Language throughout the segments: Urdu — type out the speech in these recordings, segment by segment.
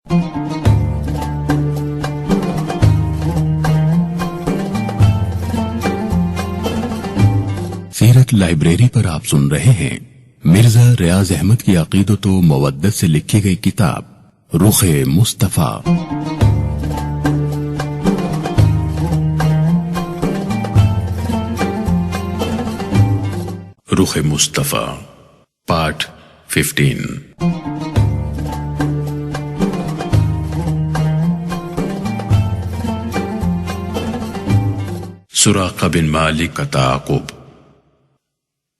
سیرت لائبریری پر آپ سن رہے ہیں مرزا ریاض احمد کی عقیدت و مودت سے لکھی گئی کتاب رخ مصطفیٰ۔ رخ مصطفیٰ پارٹ 15۔ سراقہ بن مالک کا تعاقب۔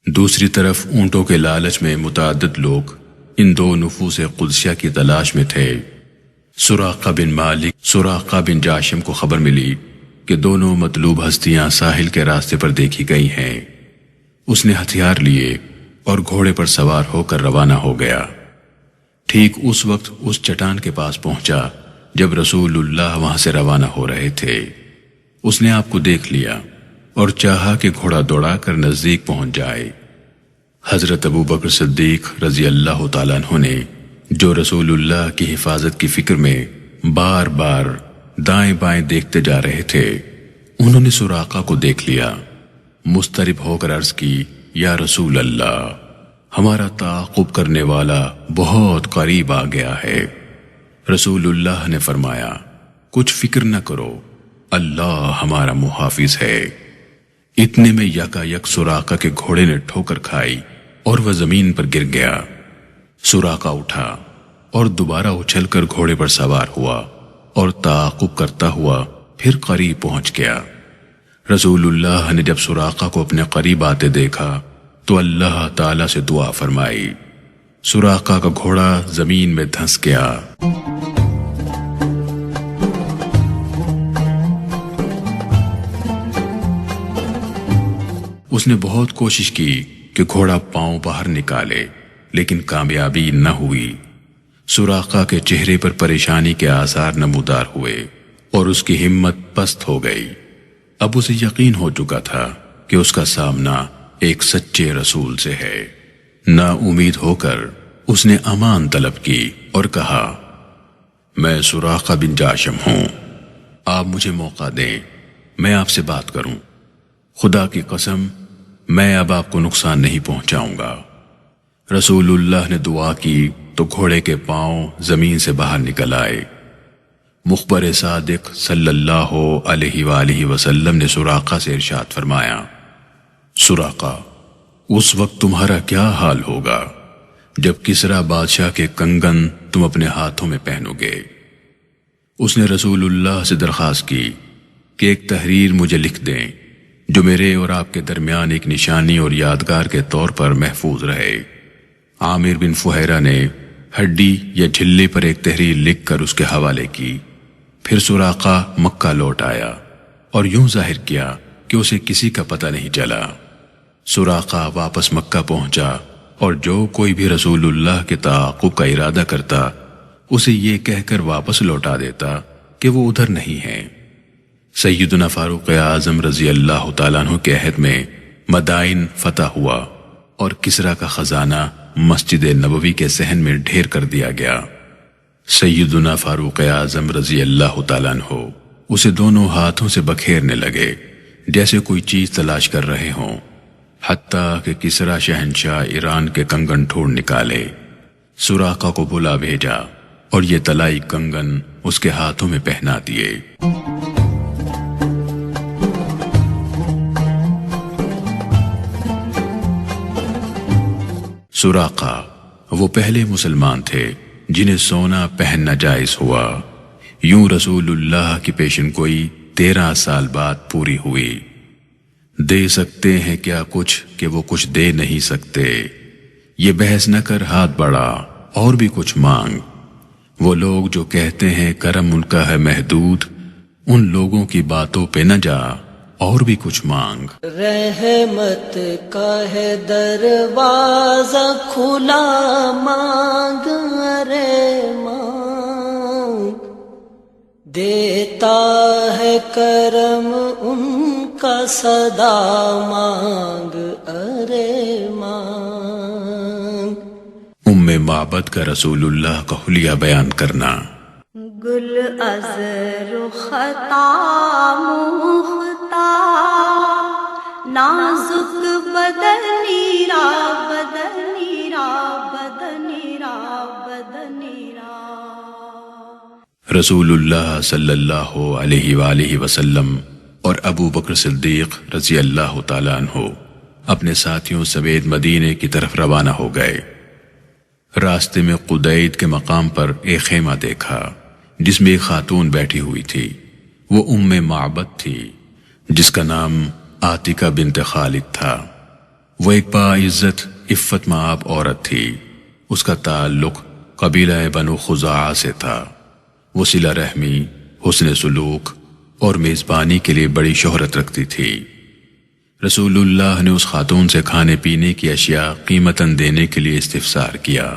دوسری طرف اونٹوں کے لالچ میں متعدد لوگ ان دو نفوس قدسیہ کی تلاش میں تھے۔ سراقہ بن مالک سراقہ بن جاشم کو خبر ملی کہ دونوں مطلوب ہستیاں ساحل کے راستے پر دیکھی گئی ہیں۔ اس نے ہتھیار لیے اور گھوڑے پر سوار ہو کر روانہ ہو گیا۔ ٹھیک اس وقت اس چٹان کے پاس پہنچا جب رسول اللہ وہاں سے روانہ ہو رہے تھے۔ اس نے آپ کو دیکھ لیا اور چاہا کہ گھوڑا دوڑا کر نزدیک پہنچ جائے۔ حضرت ابو بکر صدیق رضی اللہ تعالیٰ عنہ نے جو رسول اللہ کی حفاظت کی فکر میں بار بار دائیں بائیں دیکھتے جا رہے تھے، انہوں نے سراقہ کو دیکھ لیا۔ مضطرب ہو کر عرض کی، یا رسول اللہ، ہمارا تعاقب کرنے والا بہت قریب آ گیا ہے۔ رسول اللہ نے فرمایا، کچھ فکر نہ کرو، اللہ ہمارا محافظ ہے۔ اتنے میں یکا یک سراقہ کے گھوڑے نے ٹھوکر کھائی اور وہ زمین پر گر گیا۔ سراقہ اٹھا اور دوبارہ اچھل کر گھوڑے پر سوار ہوا اور تعاقب کرتا ہوا پھر قریب پہنچ گیا۔ رسول اللہ نے جب سراقہ کو اپنے قریب آتے دیکھا تو اللہ تعالی سے دعا فرمائی۔ سراقہ کا گھوڑا زمین میں دھنس گیا۔ اس نے بہت کوشش کی کہ گھوڑا پاؤں باہر نکالے، لیکن کامیابی نہ ہوئی۔ سراقہ کے چہرے پر پریشانی کے آثار نمودار ہوئے اور اس کی ہمت پست ہو گئی۔ اب اسے یقین ہو چکا تھا کہ اس کا سامنا ایک سچے رسول سے ہے۔ نا امید ہو کر اس نے امان طلب کی اور کہا، میں سراقہ بن جاشم ہوں، آپ مجھے موقع دیں، میں آپ سے بات کروں۔ خدا کی قسم، میں اب آپ کو نقصان نہیں پہنچاؤں گا۔ رسول اللہ نے دعا کی تو گھوڑے کے پاؤں زمین سے باہر نکل آئے۔ مخبر صادق صلی اللہ علیہ وآلہ وسلم نے سراقہ سے ارشاد فرمایا، سراقہ، اس وقت تمہارا کیا حال ہوگا جب کسریٰ بادشاہ کے کنگن تم اپنے ہاتھوں میں پہنو گے۔ اس نے رسول اللہ سے درخواست کی کہ ایک تحریر مجھے لکھ دیں جو میرے اور آپ کے درمیان ایک نشانی اور یادگار کے طور پر محفوظ رہے۔ عامر بن فہیرہ نے ہڈی یا جھلے پر ایک تحریر لکھ کر اس کے حوالے کی۔ پھر سراقہ مکہ لوٹ آیا اور یوں ظاہر کیا کہ اسے کسی کا پتہ نہیں چلا۔ سراقہ واپس مکہ پہنچا اور جو کوئی بھی رسول اللہ کے تعاقب کا ارادہ کرتا اسے یہ کہہ کر واپس لوٹا دیتا کہ وہ ادھر نہیں ہے۔ سیدنا فاروق اعظم رضی اللہ تعالیٰ عنہ کے عہد میں مدائن فتح ہوا اور کسریٰ کا خزانہ مسجد نبوی کے صحن میں ڈھیر کر دیا گیا۔ سیدنا فاروق اعظم رضی اللہ تعالیٰ عنہ اسے دونوں ہاتھوں سے بکھیرنے لگے جیسے کوئی چیز تلاش کر رہے ہوں، حتیٰ کہ کسریٰ شہنشاہ ایران کے کنگن ڈھونڈ نکالے۔ سراقہ کو بلا بھیجا اور یہ طلائی کنگن اس کے ہاتھوں میں پہنا دیے۔ سراقہ وہ پہلے مسلمان تھے جنہیں سونا پہننا جائز ہوا۔ یوں رسول اللہ کی پیشن گوئی 13 سال بعد پوری ہوئی۔ دے سکتے ہیں کیا کچھ کہ وہ کچھ دے نہیں سکتے، یہ بحث نہ کر ہاتھ بڑھا اور بھی کچھ مانگ۔ وہ لوگ جو کہتے ہیں کرم ان کا ہے محدود، ان لوگوں کی باتوں پہ نہ جا اور بھی کچھ مانگ۔ رحمت کا ہے دروازہ کھلا، مانگ ارے مانگ، دیتا ہے کرم ان کا صدا، مانگ ارے مانگ۔ معبد کا رسول اللہ کا حلیہ بیان کرنا۔ گل از رختا مختا نازک بدنی را بدنی را بدنی را بدنی را۔ رسول اللہ صلی اللہ علیہ وآلہ وسلم اور ابو بکر صدیق رضی اللہ تعالیٰ عنہ اپنے ساتھیوں سمیت مدینے کی طرف روانہ ہو گئے۔ راستے میں قدید کے مقام پر ایک خیمہ دیکھا جس میں ایک خاتون بیٹھی ہوئی تھی۔ وہ ام معبد تھی جس کا نام عاتکہ بنت خالد تھا۔ وہ ایک باعزت عفت مآب عورت تھی۔ اس کا تعلق قبیلہ بنو خزاعہ سے تھا۔ وہ صلہ رحمی، حسن سلوک اور میزبانی کے لیے بڑی شہرت رکھتی تھی۔ رسول اللہ نے اس خاتون سے کھانے پینے کی اشیاء قیمتاً دینے کے لیے استفسار کیا۔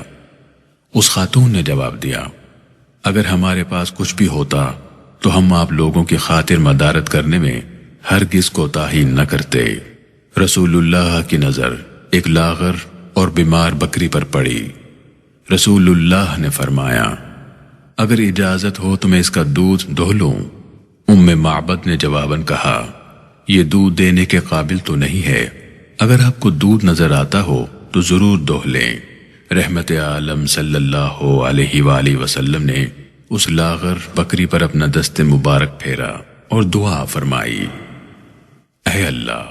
اس خاتون نے جواب دیا، اگر ہمارے پاس کچھ بھی ہوتا تو ہم آپ لوگوں کی خاطر مدارت کرنے میں ہرگز کوتاہی نہ کرتے۔ رسول اللہ کی نظر ایک لاغر اور بیمار بکری پر پڑی۔ رسول اللہ نے فرمایا، اگر اجازت ہو تو میں اس کا دودھ دہہ لوں۔ ام معبد نے جواباً کہا، یہ دودھ دینے کے قابل تو نہیں ہے، اگر آپ کو دودھ نظر آتا ہو تو ضرور دہہ لیں۔ رحمت عالم صلی اللہ علیہ وآلہ وسلم نے اس لاغر بکری پر اپنا دست مبارک پھیرا اور دعا فرمائی، اے اللہ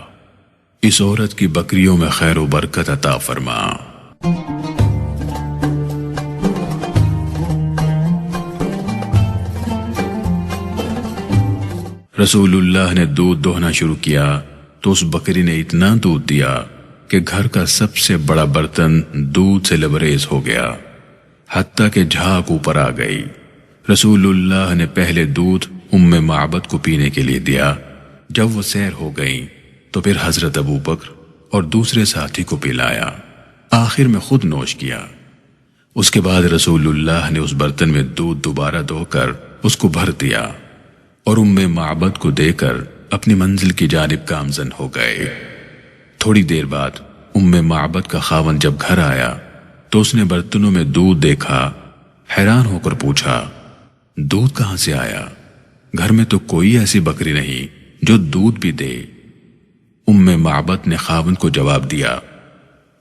اس عورت کی بکریوں میں خیر و برکت عطا فرما۔ رسول اللہ نے دودھ دوہنا شروع کیا تو اس بکری نے اتنا دودھ دیا کہ گھر کا سب سے بڑا برتن دودھ سے لبریز ہو گیا، حتیٰ کہ جھاگ اوپر آ گئی۔ رسول اللہ نے پہلے دودھ ام معبد کو پینے کے لیے دیا۔ جب وہ سیر ہو گئیں تو پھر حضرت ابو بکر اور دوسرے ساتھی کو پلایا، آخر میں خود نوش کیا۔ اس کے بعد رسول اللہ نے اس برتن میں دودھ دوبارہ دو کر اس کو بھر دیا اور ام معبد کو دے کر اپنی منزل کی جانب گامزن ہو گئے۔ تھوڑی دیر بعد ام معبد کا خاوند جب گھر آیا تو اس نے برتنوں میں دودھ دیکھا، حیران ہو کر پوچھا، دودھ کہاں سے آیا؟ گھر میں تو کوئی ایسی بکری نہیں جو دودھ بھی دے۔ ام معبد نے خاوند کو جواب دیا،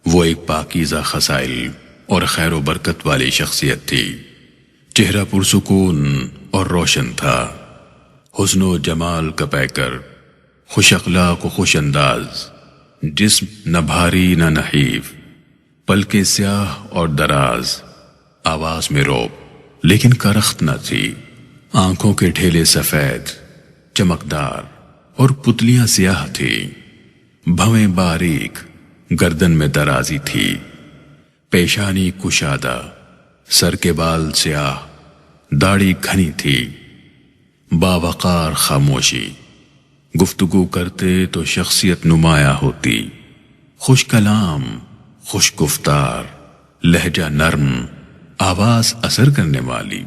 وہ ایک پاکیزہ خصائل اور خیر و برکت والی شخصیت تھی۔ چہرہ پرسکون اور روشن تھا، حسن و جمال کا پیکر، خوش اخلاق و خوش انداز، جسم نہ بھاری نہ نحیف، پلکیں سیاہ اور دراز، آواز میں روب لیکن کرخت نہ تھی، آنکھوں کے ٹھیلے سفید چمکدار اور پتلیاں سیاہ تھی، بھویں باریک، گردن میں درازی تھی، پیشانی کشادہ، سر کے بال سیاہ، داڑھی گھنی تھی، باوقار خاموشی، گفتگو کرتے تو شخصیت نمایاں ہوتی، خوش کلام، خوش گفتار، لہجہ نرم، آواز اثر کرنے والی،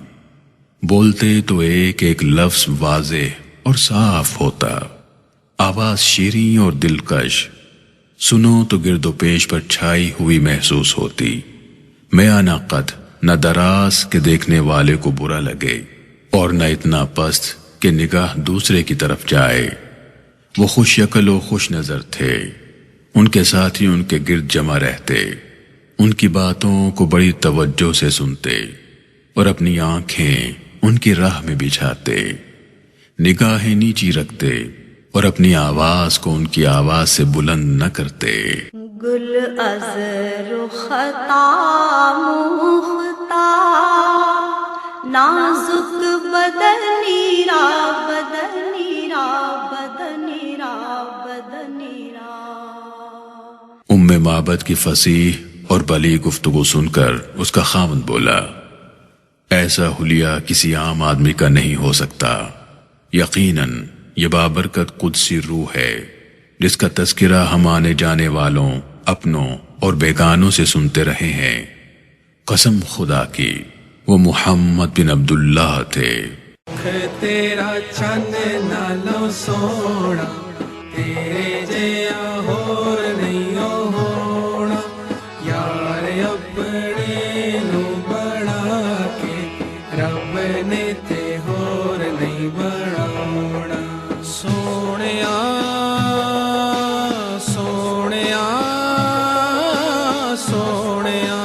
بولتے تو ایک ایک لفظ واضح اور صاف ہوتا، آواز شیریں اور دلکش، سنو تو گرد و پیش پر چھائی ہوئی محسوس ہوتی، میانہ قد، نہ دراز کے دیکھنے والے کو برا لگے اور نہ اتنا پست کہ نگاہ دوسرے کی طرف جائے۔ وہ خوش شکل و خوش نظر تھے، ان کے ساتھی ان کے گرد جمع رہتے، ان کی باتوں کو بڑی توجہ سے سنتے اور اپنی آنکھیں ان کی راہ میں بچھاتے، نگاہیں نیچی رکھتے اور اپنی آواز کو ان کی آواز سے بلند نہ کرتے۔ گل از رختا مختا نازک بدنی را بدنی را بدنی را بدنی را۔ ام معبد کی فصیح اور بلی گفتگو سن کر اس کا خاوند بولا، ایسا حلیہ کسی عام آدمی کا نہیں ہو سکتا، یقیناً یہ بابرکت قدسی روح ہے جس کا تذکرہ ہم آنے جانے والوں، اپنوں اور بیگانوں سے سنتے رہے ہیں۔ قسم خدا کی وہ محمد بن عبداللہ تھے۔ تیرا چند نالوں سونا تیرے جیا ہور نہیں ہونا، یار اپنے نو بنا کے رب نے بڑھونا سونیا سونیا سونیا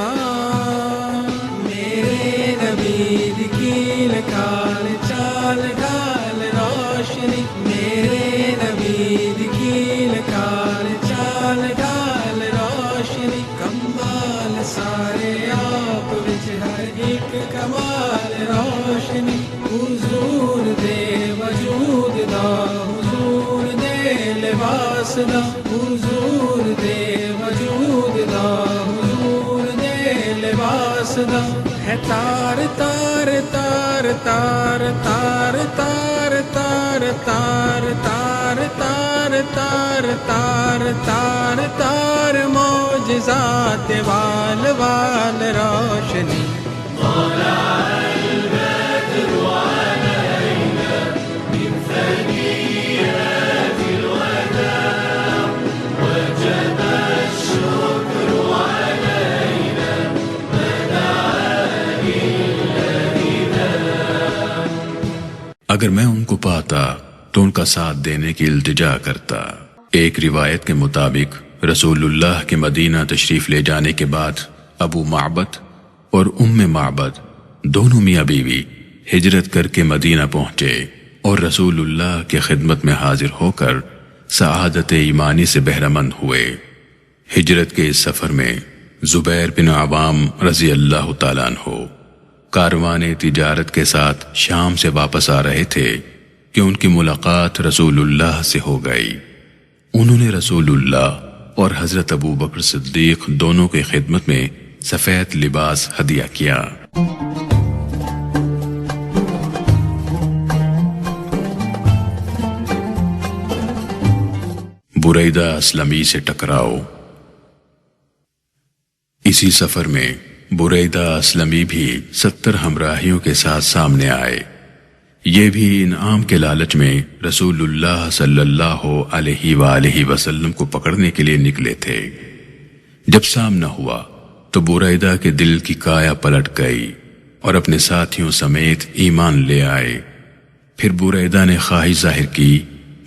میرے نبی کی لکال چال ڈال روشنی میرے نبی کی لکال چال ڈال روشنی کمال سارے آپ وچ ہر ایک کمال روشنی حضور دے وجود دا حضور دے لباس دا حضور دے وجود دا حضور دے لباس دا ہے تار تار تار تار تار تار تار تار تار تار تار تار تار تار معجزات وال وال روشنی اگر میں ان کو پاتا تو ان کا ساتھ دینے کی التجا کرتا۔ ایک روایت کے مطابق رسول اللہ کے مدینہ تشریف لے جانے کے بعد ابو معبد اور معبد دونوں میاں بیوی ہجرت کر کے مدینہ پہنچے اور رسول اللہ کے خدمت میں حاضر ہو کر سعادت ایمانی سے بہرہ مند ہوئے۔ ہجرت کے اس سفر میں زبیر بن عوام رضی اللہ تعالیٰ عنہ کاروان تجارت کے ساتھ شام سے واپس آ رہے تھے کہ ان کی ملاقات رسول اللہ سے ہو گئی۔ انہوں نے رسول اللہ اور حضرت ابو بکر صدیق دونوں کی خدمت میں سفید لباس ہدیہ کیا۔ بریدہ اسلمی سے ٹکراؤ۔ اسی سفر میں بریدہ اسلمی بھی 70 ہمراہیوں کے ساتھ سامنے آئے۔ یہ بھی انعام کے لالچ میں رسول اللہ صلی اللہ علیہ وآلہ وسلم کو پکڑنے کے لیے نکلے تھے۔ جب سامنا ہوا تو بریدہ کے دل کی کایا پلٹ گئی اور اپنے ساتھیوں سمیت ایمان لے آئے۔ پھر بریدہ نے خواہش ظاہر کی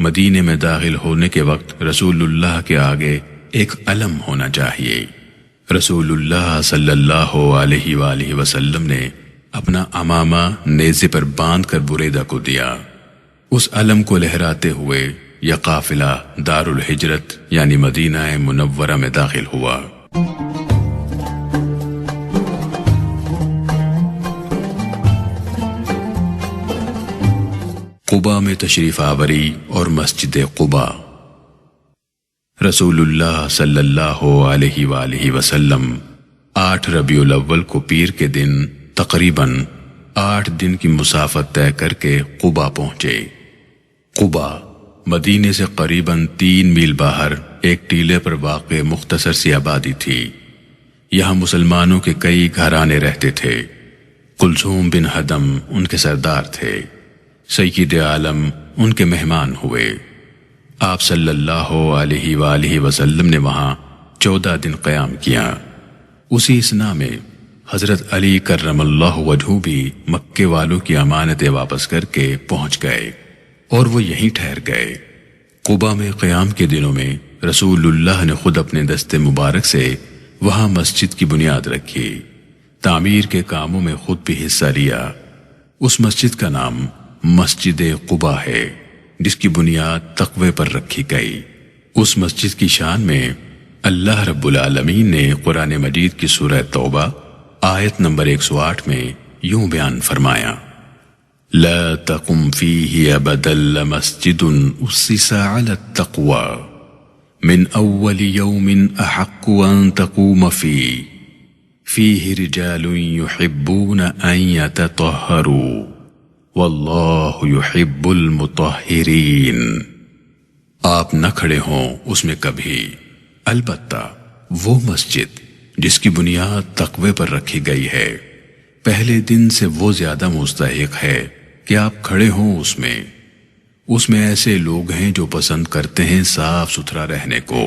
مدینے میں داخل ہونے کے وقت رسول اللہ کے آگے ایک علم ہونا چاہیے۔ رسول اللہ صلی اللہ علیہ وآلہ وسلم نے اپنا عمامہ نیزے پر باندھ کر بریدہ کو دیا۔ اس علم کو لہراتے ہوئے یہ قافلہ دار الہجرت یعنی مدینہ منورہ میں داخل ہوا۔ قباء میں تشریف آوری اور مسجد قباء۔ رسول اللہ صلی اللہ علیہ وآلہ وسلم 8 ربیع الاول کو پیر کے دن تقریباً 8 دن کی مسافت طے کر کے قباء پہنچے۔ قباء مدینے سے قریباً 3 میل باہر ایک ٹیلے پر واقع مختصر سی آبادی تھی۔ یہاں مسلمانوں کے کئی گھرانے رہتے تھے۔ کلثوم بن ہدم ان کے سردار تھے۔ سید عالم ان کے مہمان ہوئے۔ آپ صلی اللہ علیہ وآلہ وسلم نے وہاں 14 دن قیام کیا۔ اسی اثنا میں حضرت علی کرم اللہ وجہہ بھی مکے والوں کی امانتیں واپس کر کے پہنچ گئے اور وہ یہیں ٹھہر گئے۔ قباء میں قیام کے دنوں میں رسول اللہ نے خود اپنے دست مبارک سے وہاں مسجد کی بنیاد رکھی۔ تعمیر کے کاموں میں خود بھی حصہ لیا۔ اس مسجد کا نام مسجد قباء ہے جس کی بنیاد تقوی پر رکھی گئی۔ اس مسجد کی شان میں اللہ رب العالمین نے قرآن مجید کی سورہ توبہ آیت نمبر 108 میں یوں بیان فرمایا: لا تقم فیہ ابدا لمسجد اسس علی التقوی من اول یوم احق ان تقوم فیہ رجال یحبون ان یتطہروا واللہ یحب المطہرین۔ آپ نہ کھڑے ہوں اس میں کبھی، البتہ وہ مسجد جس کی بنیاد تقوی پر رکھی گئی ہے پہلے دن سے وہ زیادہ مستحق ہے کہ آپ کھڑے ہوں اس میں ایسے لوگ ہیں جو پسند کرتے ہیں صاف ستھرا رہنے کو،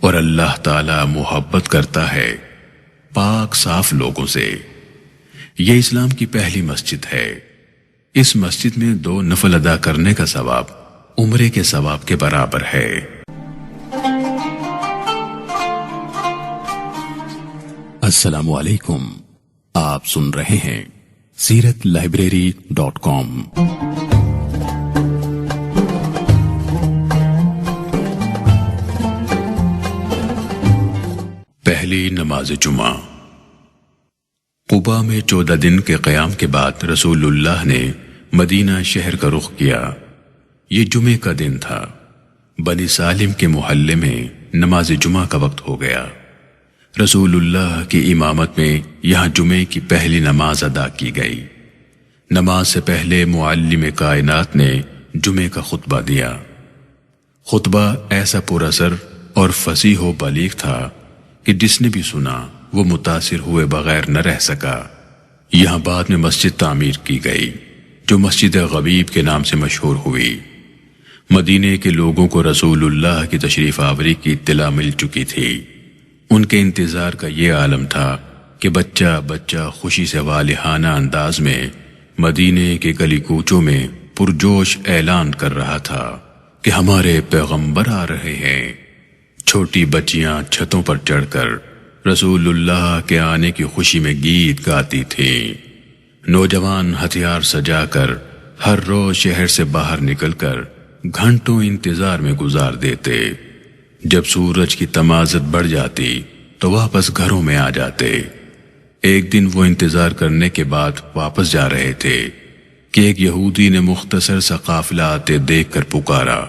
اور اللہ تعالی محبت کرتا ہے پاک صاف لوگوں سے۔ یہ اسلام کی پہلی مسجد ہے۔ اس مسجد میں 2 نفل ادا کرنے کا ثواب عمرے کے ثواب کے برابر ہے۔ السلام علیکم، آپ سن رہے ہیں SeeratLibrary.com۔ پہلی نماز جمعہ۔ قباء میں 14 دن کے قیام کے بعد رسول اللہ نے مدینہ شہر کا رخ کیا۔ یہ جمعے کا دن تھا۔ بنی سالم کے محلے میں نماز جمعہ کا وقت ہو گیا۔ رسول اللہ کی امامت میں یہاں جمعے کی پہلی نماز ادا کی گئی۔ نماز سے پہلے معلم کائنات نے جمعے کا خطبہ دیا۔ خطبہ ایسا پر اثر اور فصیح و بلیغ تھا کہ جس نے بھی سنا وہ متاثر ہوئے بغیر نہ رہ سکا۔ یہاں بعد میں مسجد تعمیر کی گئی جو مسجد غبیب کے نام سے مشہور ہوئی۔ مدینے کے لوگوں کو رسول اللہ کی تشریف آوری کی اطلاع مل چکی تھی۔ ان کے انتظار کا یہ عالم تھا کہ بچہ بچہ خوشی سے والہانہ انداز میں مدینے کے گلی کوچوں میں پرجوش اعلان کر رہا تھا کہ ہمارے پیغمبر آ رہے ہیں۔ چھوٹی بچیاں چھتوں پر چڑھ کر رسول اللہ کے آنے کی خوشی میں گیت گاتی تھیں۔ نوجوان ہتھیار سجا کر ہر روز شہر سے باہر نکل کر گھنٹوں انتظار میں گزار دیتے۔ جب سورج کی تمازت بڑھ جاتی تو واپس گھروں میں آ جاتے۔ ایک دن وہ انتظار کرنے کے بعد واپس جا رہے تھے کہ ایک یہودی نے مختصر سا قافلہ آتے دیکھ کر پکارا،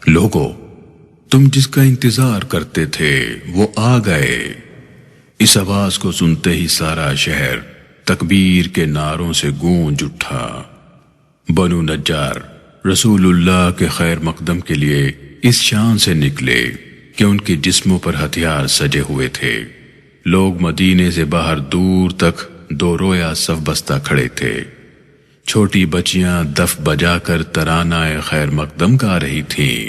لوگو، تم جس کا انتظار کرتے تھے وہ آ گئے۔ اس آواز کو سنتے ہی سارا شہر تکبیر کے نعروں سے گونج اٹھا۔ بنو نجار رسول اللہ کے خیر مقدم کے لیے اس شان سے نکلے کہ ان کے جسموں پر ہتھیار سجے ہوئے تھے۔ لوگ مدینے سے باہر دور تک 2 رویا صف بستہ کھڑے تھے۔ چھوٹی بچیاں دف بجا کر ترانہ خیر مقدم گا رہی تھیں۔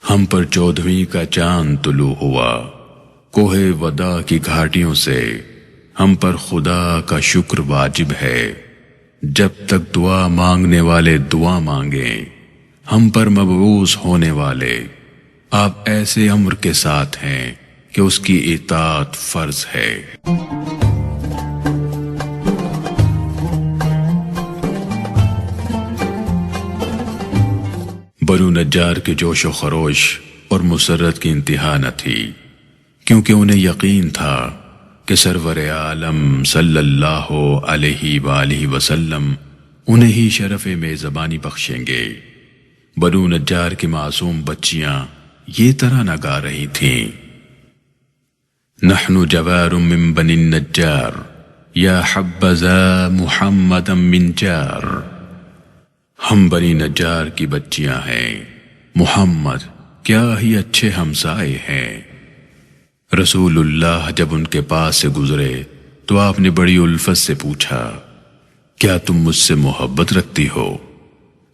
ہم پر 14ویں کا چاند طلوع ہوا، کوہ ودا کی گھاٹیوں سے ہم پر خدا کا شکر واجب ہے۔ جب تک دعا مانگنے والے دعا مانگیں، ہم پر مبعوث ہونے والے آپ ایسے امر کے ساتھ ہیں کہ اس کی اطاعت فرض ہے۔ بنو نجار کے جوش و خروش اور مسرت کی انتہا نہ تھی، کیونکہ انہیں یقین تھا کہ سرور عالم صلی اللہ علیہ وآلہ وسلم انہیں ہی شرف میزبانی بخشیں گے۔ بنو نجار کی معصوم بچیاں یہ ترانہ گا رہی تھیں، نحن جوار من بنی النجار یا حبذا محمدا من جار۔ ہم بنی نجار کی بچیاں ہیں، محمد کیا ہی اچھے ہمسائے ہیں۔ رسول اللہ جب ان کے پاس سے گزرے تو آپ نے بڑی الفت سے پوچھا، کیا تم مجھ سے محبت رکھتی ہو؟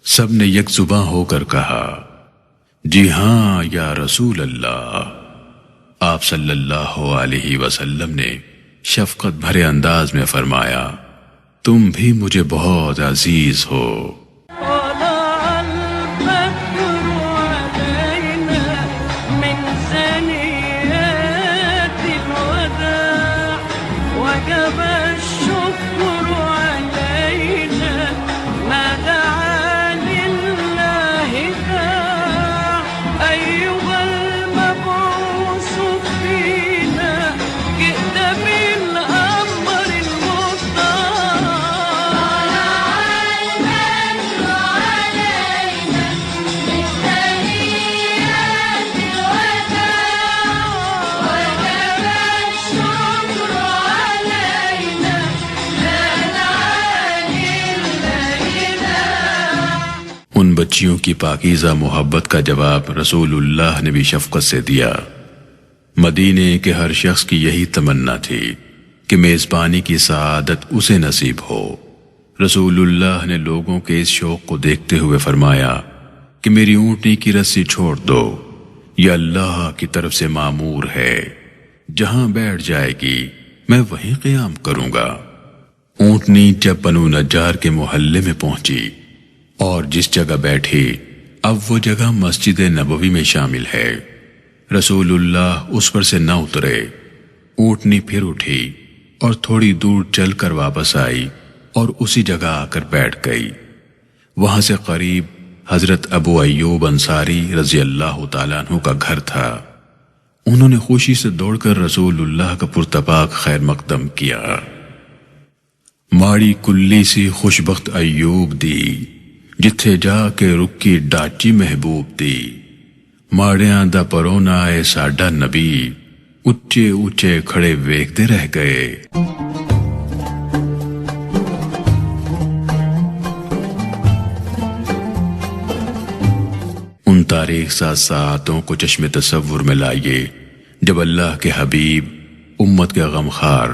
سب نے یک زباں ہو کر کہا، جی ہاں یا رسول اللہ۔ آپ صلی اللہ علیہ وسلم نے شفقت بھرے انداز میں فرمایا، تم بھی مجھے بہت عزیز ہو۔ وجب الشكر علينا ان بچیوں کی پاکیزہ محبت کا جواب رسول اللہ نے بھی شفقت سے دیا۔ مدینے کے ہر شخص کی یہی تمنا تھی کہ میزبانی کی سعادت اسے نصیب ہو۔ رسول اللہ نے لوگوں کے اس شوق کو دیکھتے ہوئے فرمایا کہ میری اونٹنی کی رسی چھوڑ دو، یہ اللہ کی طرف سے مامور ہے، جہاں بیٹھ جائے گی میں وہیں قیام کروں گا۔ اونٹنی جب بنو نجار کے محلے میں پہنچی اور جس جگہ بیٹھی اب وہ جگہ مسجد نبوی میں شامل ہے، رسول اللہ اس پر سے نہ اترے۔ اونٹنی پھر اٹھی اور تھوڑی دور چل کر واپس آئی اور اسی جگہ آ کر بیٹھ گئی۔ وہاں سے قریب حضرت ابو ایوب انصاری رضی اللہ تعالیٰ عنہ کا گھر تھا۔ انہوں نے خوشی سے دوڑ کر رسول اللہ کا پرتپاک خیر مقدم کیا۔ ماڑی کلی سی خوشبخت ایوب دی، جتھے جا کے رکی ڈاچی محبوب دی، ماڑیاں دا پرونا اے ساڈا نبی، اچے اچے کھڑے ویکھدے رہ گئے۔ ان تاریخ ساز ساعتوں کو چشم تصور میں لائیے جب اللہ کے حبیب، امت کے غمخوار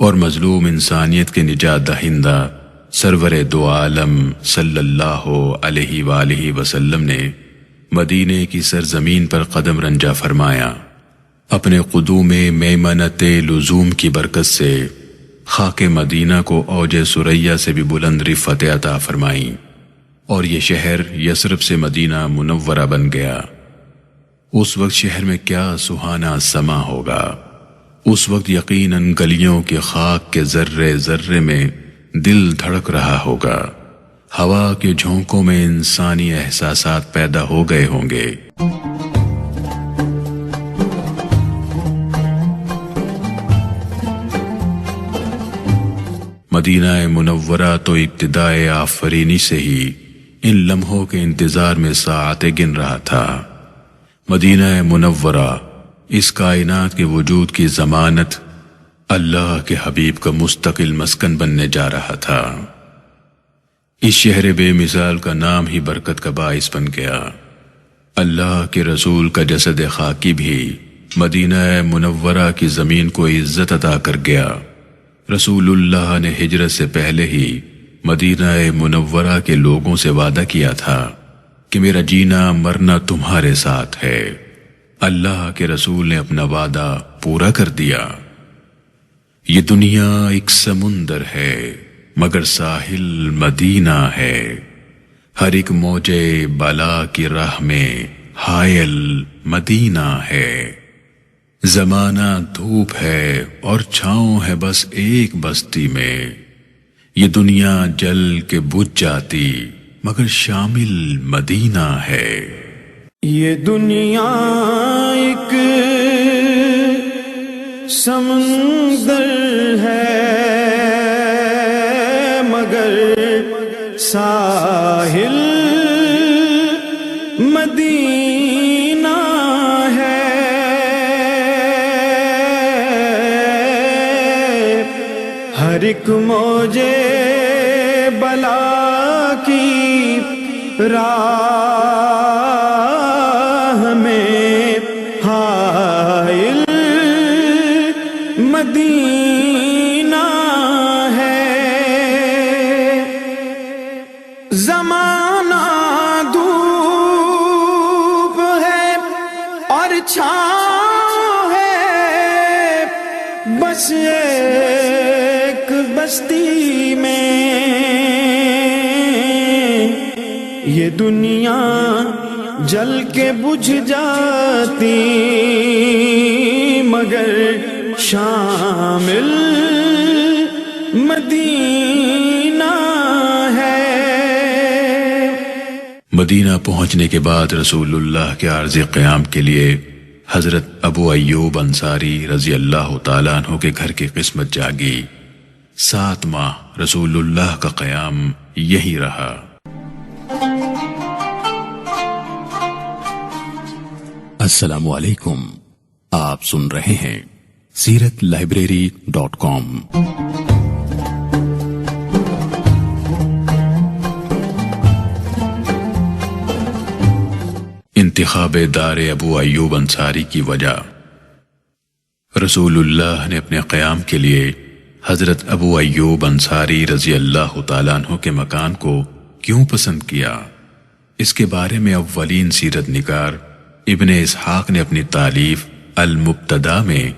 اور مظلوم انسانیت کے نجات دہندہ سرور دو عالم صلی اللہ علیہ وآلہ وسلم نے مدینے کی سرزمین پر قدم رنجا فرمایا۔ اپنے قدوم میمنت لزوم کی برکت سے خاک مدینہ کو اوج سریا سے بھی بلند رفعت عطا فرمائی اور یہ شہر یثرب سے مدینہ منورہ بن گیا۔ اس وقت شہر میں کیا سہانا سما ہوگا۔ اس وقت یقیناً گلیوں کی خاک کے ذرے ذرے میں دل دھڑک رہا ہوگا۔ ہوا کے جھونکوں میں انسانی احساسات پیدا ہو گئے ہوں گے۔ مدینہ منورہ تو ابتدائے آفرینی سے ہی ان لمحوں کے انتظار میں ساعتیں گن رہا تھا۔ مدینہ منورہ اس کائنات کے وجود کی ضمانت، اللہ کے حبیب کا مستقل مسکن بننے جا رہا تھا۔ اس شہر بے مثال کا نام ہی برکت کا باعث بن گیا۔ اللہ کے رسول کا جسد خاکی بھی مدینہ منورہ کی زمین کو عزت عطا کر گیا۔ رسول اللہ نے ہجرت سے پہلے ہی مدینہ منورہ کے لوگوں سے وعدہ کیا تھا کہ میرا جینا مرنا تمہارے ساتھ ہے۔ اللہ کے رسول نے اپنا وعدہ پورا کر دیا۔ یہ دنیا ایک سمندر ہے مگر ساحل مدینہ ہے، ہر ایک موجے بلا کی راہ میں حائل مدینہ ہے۔ زمانہ دھوپ ہے اور چھاؤں ہے بس ایک بستی میں، یہ دنیا جل کے بجھ جاتی مگر شامل مدینہ ہے۔ یہ دنیا ایک سمندر ہے مگر ساحل مدینہ ہے، ہر ایک موجے بلا کی راہ میں حائل مدینہ ہے۔ زمانہ دھوپ ہے اور چھاؤں ہے بس ایک بستی میں، یہ دنیا جل کے بجھ جاتی مگر شامل مدینہ ہے۔ مدینہ پہنچنے کے بعد رسول اللہ کے عارض قیام کے لیے حضرت ابو ایوب انصاری رضی اللہ تعالیٰ عنہ کے گھر کی قسمت جاگی۔ 7 ماہ رسول اللہ کا قیام یہی رہا۔ السلام علیکم، آپ سن رہے ہیں سیرتلائبریری.com۔ انتخاب دار ابو ایوب انصاری کی وجہ۔ رسول اللہ نے اپنے قیام کے لیے حضرت ابو ایوب انصاری رضی اللہ تعالیٰ عنہ کے مکان کو کیوں پسند کیا؟ اس کے بارے میں اولین سیرت نگار ابن اسحاق نے اپنی تالیف المبتدا میں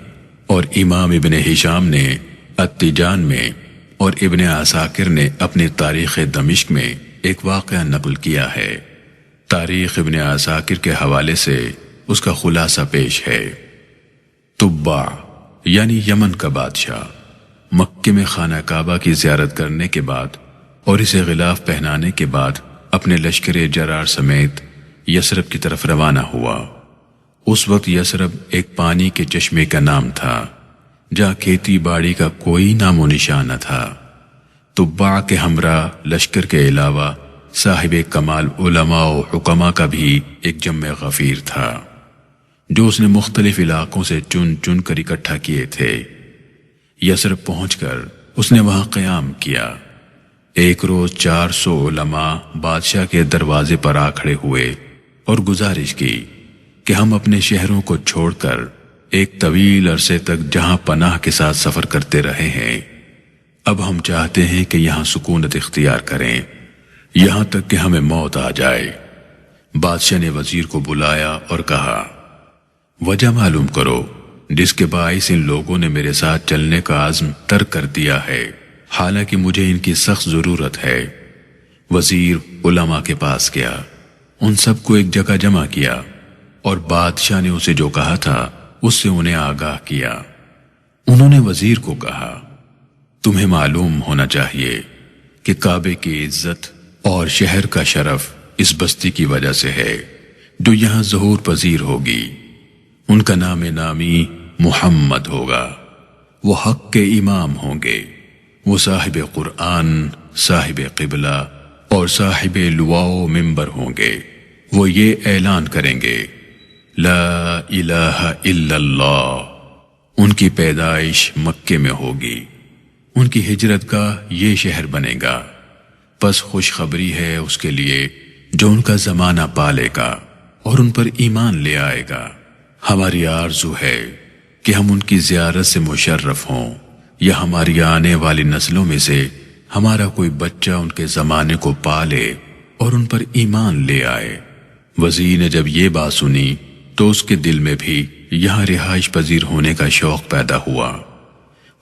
اور امام ابن ہشام نے التیجان میں اور ابن عساکر نے اپنی تاریخ دمشق میں ایک واقعہ نقل کیا ہے۔ تاریخ ابن عساکر کے حوالے سے اس کا خلاصہ پیش ہے۔ تبع یعنی یمن کا بادشاہ مکے میں خانہ کعبہ کی زیارت کرنے کے بعد اور اسے غلاف پہنانے کے بعد اپنے لشکر جرار سمیت یثرب کی طرف روانہ ہوا۔ اس وقت یثرب ایک پانی کے چشمے کا نام تھا جہاں کھیتی باڑی کا کوئی نام و نشان نہ تھا۔ تبع کے ہمراہ لشکر کے علاوہ صاحب کمال علماء و حکماء کا بھی ایک جمع غفیر تھا جو اس نے مختلف علاقوں سے چن چن کر اکٹھا کیے تھے۔ یثرب پہنچ کر اس نے وہاں قیام کیا۔ ایک روز 400 علماء بادشاہ کے دروازے پر آ کھڑے ہوئے اور گزارش کی کہ ہم اپنے شہروں کو چھوڑ کر ایک طویل عرصے تک جہاں پناہ کے ساتھ سفر کرتے رہے ہیں، اب ہم چاہتے ہیں کہ یہاں سکونت اختیار کریں یہاں تک کہ ہمیں موت آ جائے۔ بادشاہ نے وزیر کو بلایا اور کہا، وجہ معلوم کرو جس کے باعث ان لوگوں نے میرے ساتھ چلنے کا عزم ترک کر دیا ہے، حالانکہ مجھے ان کی سخت ضرورت ہے۔ وزیر علماء کے پاس گیا، ان سب کو ایک جگہ جمع کیا اور بادشاہ نے اسے جو کہا تھا اس سے انہیں آگاہ کیا۔ انہوں نے وزیر کو کہا، تمہیں معلوم ہونا چاہیے کہ کعبے کی عزت اور شہر کا شرف اس بستی کی وجہ سے ہے جو یہاں ظہور پذیر ہوگی۔ ان کا نام نامی محمد ہوگا، وہ حق کے امام ہوں گے، وہ صاحب قرآن، صاحب قبلہ اور صاحب لواء و منبر ہوں گے۔ وہ یہ اعلان کریں گے، لا الہ الا اللہ۔ ان کی پیدائش مکے میں ہوگی، ان کی ہجرت کا یہ شہر بنے گا، پس خوشخبری ہے اس کے لیے جو ان کا زمانہ پالے گا اور ان پر ایمان لے آئے گا۔ ہماری آرزو ہے کہ ہم ان کی زیارت سے مشرف ہوں یا ہماری آنے والی نسلوں میں سے ہمارا کوئی بچہ ان کے زمانے کو پالے اور ان پر ایمان لے آئے۔ وزیر نے جب یہ بات سنی تو اس کے دل میں بھی یہاں رہائش پذیر ہونے کا شوق پیدا ہوا۔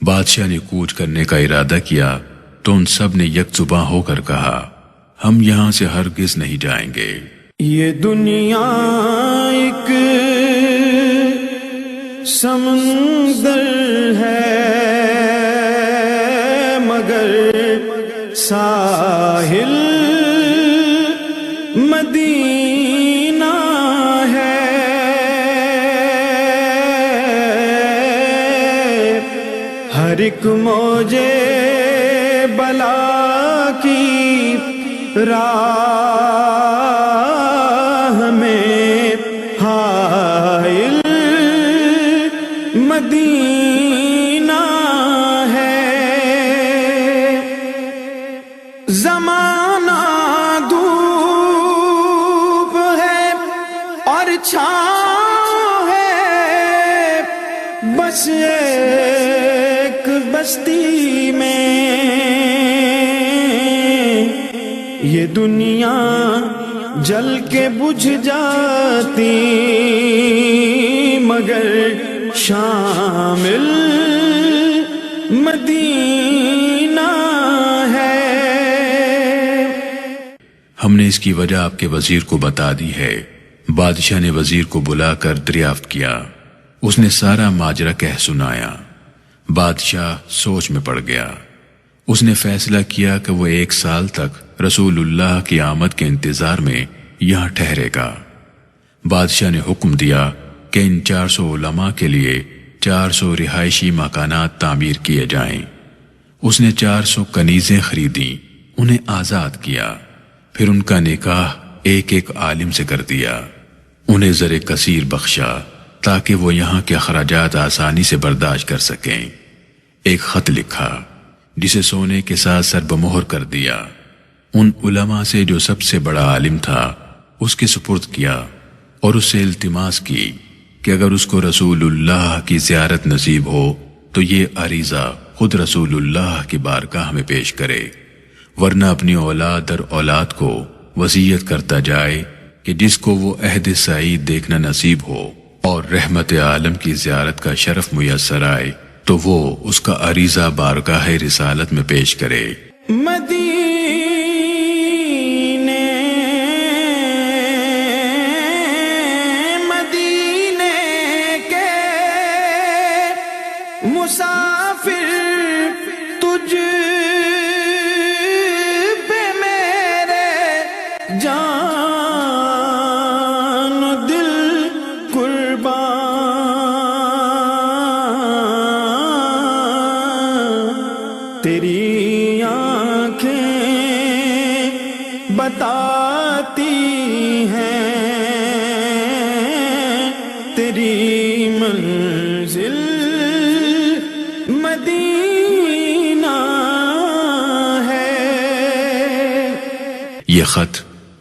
بادشاہ نے کوچ کرنے کا ارادہ کیا تو ان سب نے یک زباں ہو کر کہا، ہم یہاں سے ہرگز نہیں جائیں گے۔ یہ دنیا ایک سمندر ہے مگر ساحل مدینہ ہے۔ ہر ایک موجے بلا کی راہ میں حائل مدینہ ہے۔ زمانہ دھوپ ہے اور چھاؤں ہے، بس ایک بستی میں یہ دنیا جل کے بجھ جاتی مگر شامل مدینہ ہے۔ ہم نے اس کی وجہ آپ کے وزیر کو بتا دی ہے۔ بادشاہ نے وزیر کو بلا کر دریافت کیا، اس نے سارا ماجرا کہہ سنایا۔ بادشاہ سوچ میں پڑ گیا۔ اس نے فیصلہ کیا کہ وہ 1 سال تک رسول اللہ کی آمد کے انتظار میں یہاں ٹھہرے گا۔ بادشاہ نے حکم دیا کہ ان 400 علماء کے لیے 400 رہائشی مکانات تعمیر کیے جائیں۔ اس نے 400 کنیزیں خریدیں، انہیں آزاد کیا، پھر ان کا نکاح ایک ایک عالم سے کر دیا، انہیں زر کثیر بخشا تاکہ وہ یہاں کے اخراجات آسانی سے برداشت کر سکیں۔ ایک خط لکھا جسے سونے کے ساتھ سر بمہر کر دیا، ان علماء سے جو سب سے بڑا عالم تھا اس کے سپرد کیا اور اس سے التماس کی کہ اگر اس کو رسول اللہ کی زیارت نصیب ہو تو یہ عریضہ خود رسول اللہ کی بارگاہ میں پیش کرے، ورنہ اپنی اولاد در اولاد کو وصیت کرتا جائے کہ جس کو وہ عہد سعید دیکھنا نصیب ہو اور رحمت عالم کی زیارت کا شرف میسر آئے تو وہ اس کا عریضہ بارگاہ رسالت میں پیش کرے۔ مدینے کے مسافر تجھ پہ میرے جان دل قربان، تیری آنکھیں بتاتی ہیں تیری منزل مدینہ ہے۔ یہ خط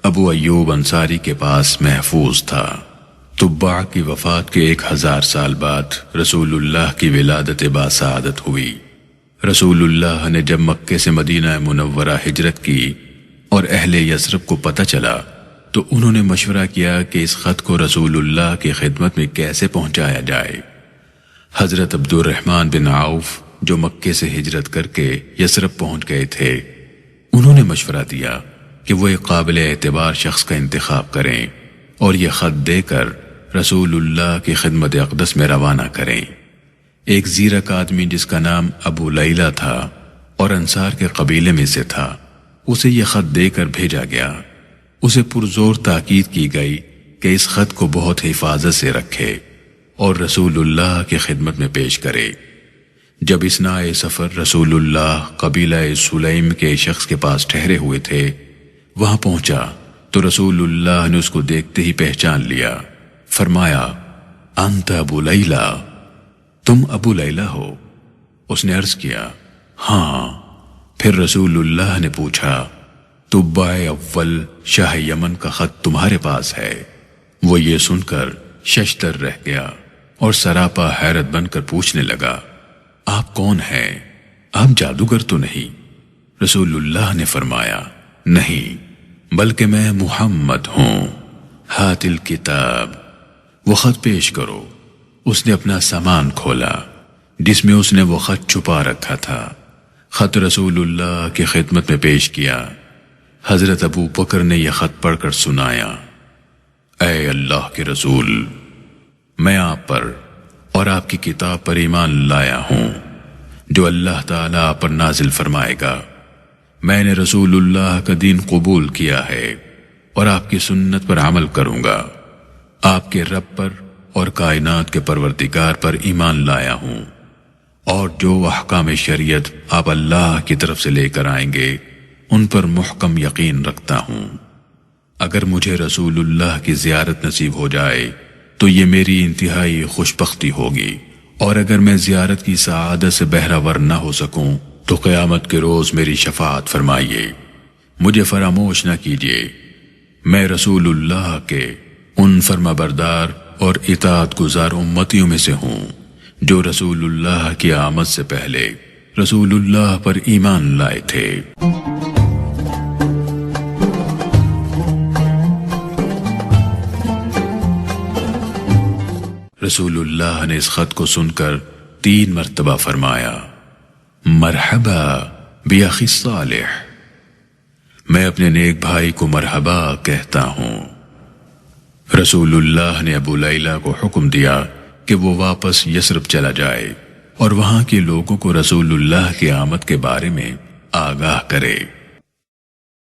ابو ایوب انصاری کے پاس محفوظ تھا۔ تبع کی وفات کے 1000 سال بعد رسول اللہ کی ولادت باسعادت ہوئی۔ رسول اللہ نے جب مکے سے مدینہ منورہ ہجرت کی اور اہل یثرب کو پتہ چلا تو انہوں نے مشورہ کیا کہ اس خط کو رسول اللہ کی خدمت میں کیسے پہنچایا جائے۔ حضرت عبد الرحمن بن عوف جو مکے سے ہجرت کر کے یثرب پہنچ گئے تھے، انہوں نے مشورہ دیا کہ وہ ایک قابل اعتبار شخص کا انتخاب کریں اور یہ خط دے کر رسول اللہ کی خدمت اقدس میں روانہ کریں۔ ایک زیرک آدمی جس کا نام ابو لیلہ تھا اور انصار کے قبیلے میں سے تھا، اسے یہ خط دے کر بھیجا گیا۔ اسے پرزور تاکید کی گئی کہ اس خط کو بہت حفاظت سے رکھے اور رسول اللہ کی خدمت میں پیش کرے۔ جب اثناء سفر رسول اللہ قبیلہ سلیم کے شخص کے پاس ٹھہرے ہوئے تھے، وہاں پہنچا تو رسول اللہ نے اس کو دیکھتے ہی پہچان لیا۔ فرمایا، انت ابو لیلہ، تم ابو لیلہ ہو؟ اس نے عرض کیا، ہاں۔ پھر رسول اللہ نے پوچھا، تبع اول شاہ یمن کا خط تمہارے پاس ہے؟ وہ یہ سن کر ششدر رہ گیا اور سراپا حیرت بن کر پوچھنے لگا، آپ کون ہیں؟ آپ جادوگر تو نہیں؟ رسول اللہ نے فرمایا، نہیں، بلکہ میں محمد ہوں۔ ہات الکتاب، وہ خط پیش کرو۔ اس نے اپنا سامان کھولا جس میں اس نے وہ خط چھپا رکھا تھا۔ خط رسول اللہ کی خدمت میں پیش کیا۔ حضرت ابو بکر نے یہ خط پڑھ کر سنایا، اے اللہ کے رسول، میں آپ پر اور آپ کی کتاب پر ایمان لایا ہوں جو اللہ تعالیٰ آپ پر نازل فرمائے گا۔ میں نے رسول اللہ کا دین قبول کیا ہے اور آپ کی سنت پر عمل کروں گا۔ آپ کے رب پر اور کائنات کے پروردگار پر ایمان لایا ہوں، اور جو احکام شریعت آپ اللہ کی طرف سے لے کر آئیں گے ان پر محکم یقین رکھتا ہوں۔ اگر مجھے رسول اللہ کی زیارت نصیب ہو جائے تو یہ میری انتہائی خوش بختی ہوگی، اور اگر میں زیارت کی سعادت سے بہرہ نہ ہو سکوں تو قیامت کے روز میری شفاعت فرمائیے، مجھے فراموش نہ کیجیے۔ میں رسول اللہ کے ان فرما بردار اور اطاعت گزار امتیوں میں سے ہوں جو رسول اللہ کی آمد سے پہلے رسول اللہ پر ایمان لائے تھے۔ رسول اللہ نے اس خط کو سن کر 3 مرتبہ فرمایا، مرحبا بأخی الصالح، میں اپنے نیک بھائی کو مرحبا کہتا ہوں۔ رسول اللہ نے ابو لیلہ کو حکم دیا کہ وہ واپس یثرب چلا جائے اور وہاں کے لوگوں کو رسول اللہ کی آمد کے بارے میں آگاہ کرے۔